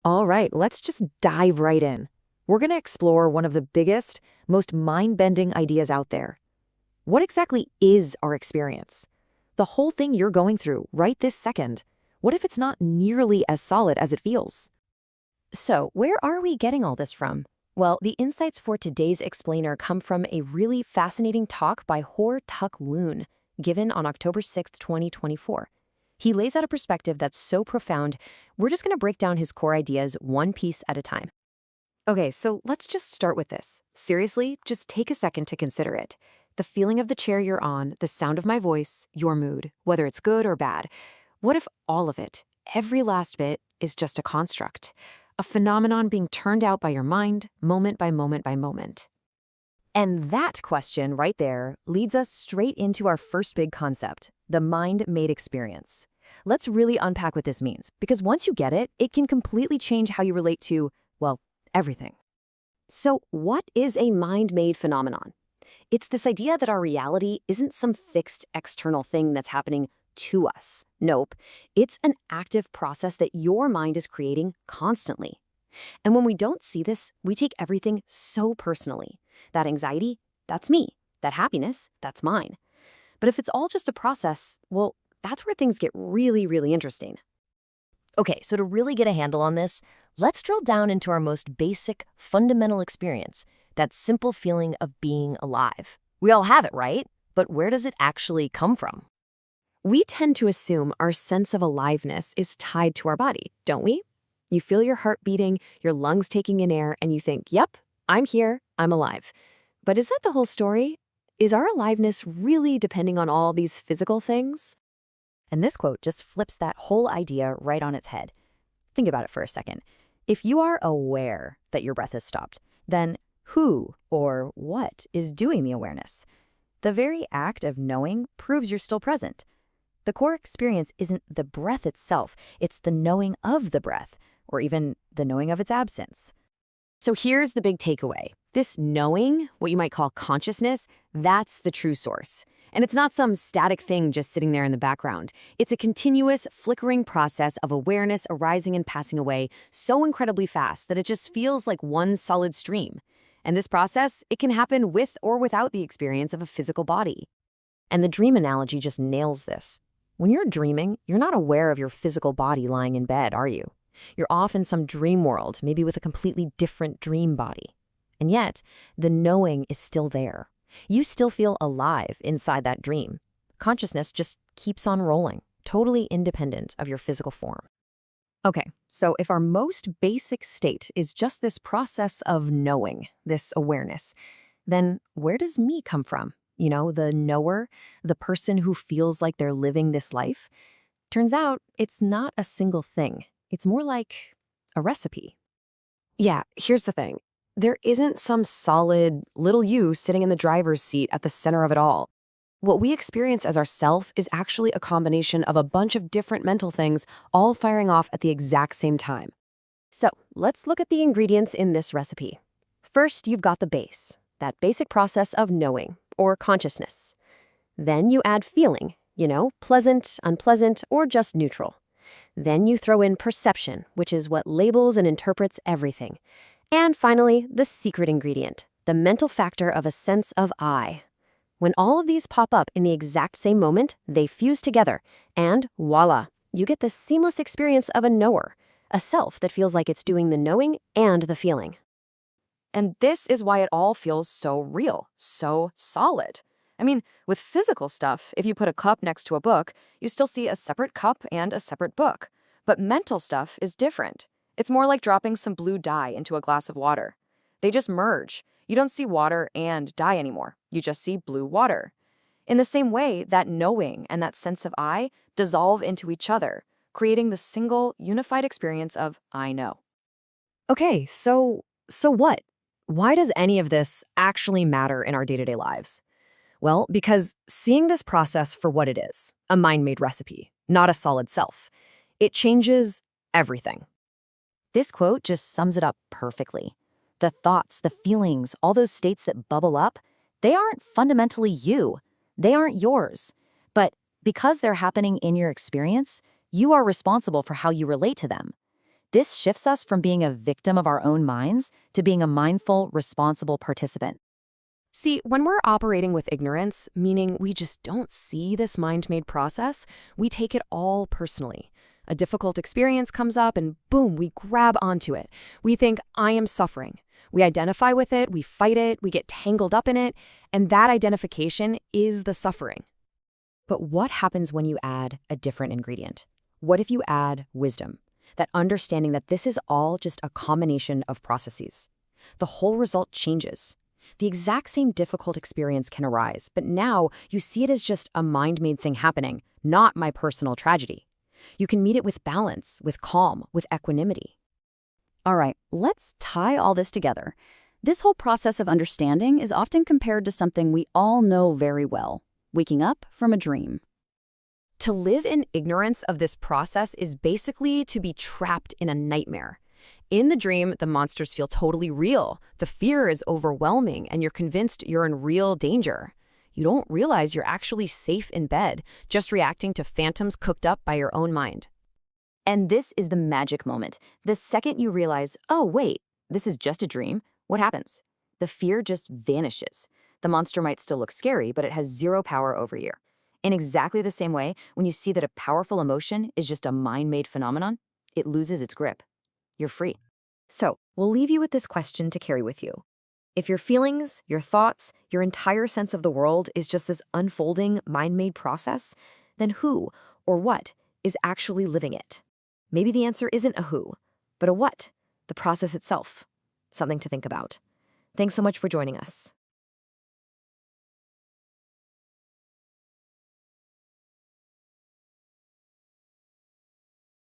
All right, let's just dive right in. We're going to explore one of the biggest, most mind-bending ideas out there. What exactly is our experience? The whole thing you're going through right this second. What if it's not nearly as solid as it feels? So, where are we getting all this from? Well, the insights for today's explainer come from a really fascinating talk by Tuck Loon, given on October 6, 2024. He lays out a perspective that's so profound, we're just going to break down his core ideas one piece at a time. Okay, so let's just start with this. Seriously, just take a second to consider it. The feeling of the chair you're on, the sound of my voice, your mood, whether it's good or bad. What if all of it, every last bit, is just a construct? A phenomenon being turned out by your mind, moment by moment by moment. And that question right there leads us straight into our first big concept, the mind-made experience. Let's really unpack what this means, because once you get it, it can completely change how you relate to, well, everything. So what is a mind-made phenomenon? It's this idea that our reality isn't some fixed external thing that's happening to us. Nope, it's an active process that your mind is creating constantly. And when we don't see this, we take everything so personally. That anxiety, that's me. That happiness, that's mine. But if it's all just a process, well, that's where things get really, really interesting. Okay, so to really get a handle on this, let's drill down into our most basic, fundamental experience, that simple feeling of being alive. We all have it, right? But where does it actually come from? We tend to assume our sense of aliveness is tied to our body, don't we? You feel your heart beating, your lungs taking in air, and you think, yep, I'm here, I'm alive. But is that the whole story? Is our aliveness really depending on all these physical things? And this quote just flips that whole idea right on its head. Think about it for a second. If you are aware that your breath has stopped, then who or what is doing the awareness? The very act of knowing proves you're still present. The core experience isn't the breath itself, it's the knowing of the breath, or even the knowing of its absence. So here's the big takeaway. This knowing, what you might call consciousness, that's the true source. And it's not some static thing just sitting there in the background. It's a continuous, flickering process of awareness arising and passing away so incredibly fast that it just feels like one solid stream. And this process, it can happen with or without the experience of a physical body. And the dream analogy just nails this. When you're dreaming, you're not aware of your physical body lying in bed, are you? You're off in some dream world, maybe with a completely different dream body. And yet, the knowing is still there. You still feel alive inside that dream. Consciousness just keeps on rolling, totally independent of your physical form. Okay, so if our most basic state is just this process of knowing, this awareness, then where does me come from? You know, the knower, the person who feels like they're living this life? Turns out it's not a single thing. It's more like a recipe. Yeah, here's the thing. There isn't some solid little you sitting in the driver's seat at the center of it all. What we experience as ourself is actually a combination of a bunch of different mental things all firing off at the exact same time. So let's look at the ingredients in this recipe. First, you've got the base, that basic process of knowing, or consciousness. Then you add feeling, pleasant, unpleasant, or just neutral. Then you throw in perception, which is what labels and interprets everything. And finally, the secret ingredient, the mental factor of a sense of I. When all of these pop up in the exact same moment, they fuse together, and voila, you get the seamless experience of a knower, a self that feels like it's doing the knowing and the feeling. And this is why it all feels so real, so solid. I mean, with physical stuff, if you put a cup next to a book, you still see a separate cup and a separate book. But mental stuff is different. It's more like dropping some blue dye into a glass of water. They just merge. You don't see water and dye anymore. You just see blue water. In the same way, that knowing and that sense of I dissolve into each other, creating the single, unified experience of I know. Okay, so what? Why does any of this actually matter in our day-to-day lives? Well, because seeing this process for what it is, a mind-made recipe, not a solid self, it changes everything. This quote just sums it up perfectly. The thoughts, the feelings, all those states that bubble up, they aren't fundamentally you. They aren't yours. But because they're happening in your experience, you are responsible for how you relate to them. This shifts us from being a victim of our own minds to being a mindful, responsible participant. See, when we're operating with ignorance, meaning we just don't see this mind-made process, we take it all personally. A difficult experience comes up and boom, we grab onto it. We think, I am suffering. We identify with it, we fight it, we get tangled up in it, and that identification is the suffering. But what happens when you add a different ingredient? What if you add wisdom? That understanding that this is all just a combination of processes. The whole result changes. The exact same difficult experience can arise, but now you see it as just a mind-made thing happening, not my personal tragedy. You can meet it with balance, with calm, with equanimity. All right, let's tie all this together. This whole process of understanding is often compared to something we all know very well, waking up from a dream. To live in ignorance of this process is basically to be trapped in a nightmare. In the dream, the monsters feel totally real. The fear is overwhelming, and you're convinced you're in real danger. You don't realize you're actually safe in bed, just reacting to phantoms cooked up by your own mind. And this is the magic moment. The second you realize, oh, wait, this is just a dream, what happens? The fear just vanishes. The monster might still look scary, but it has zero power over you. In exactly the same way, when you see that a powerful emotion is just a mind-made phenomenon, it loses its grip. You're free. So, we'll leave you with this question to carry with you. If your feelings, your thoughts, your entire sense of the world is just this unfolding, mind-made process, then who or what is actually living it? Maybe the answer isn't a who, but a what, the process itself. Something to think about. Thanks so much for joining us.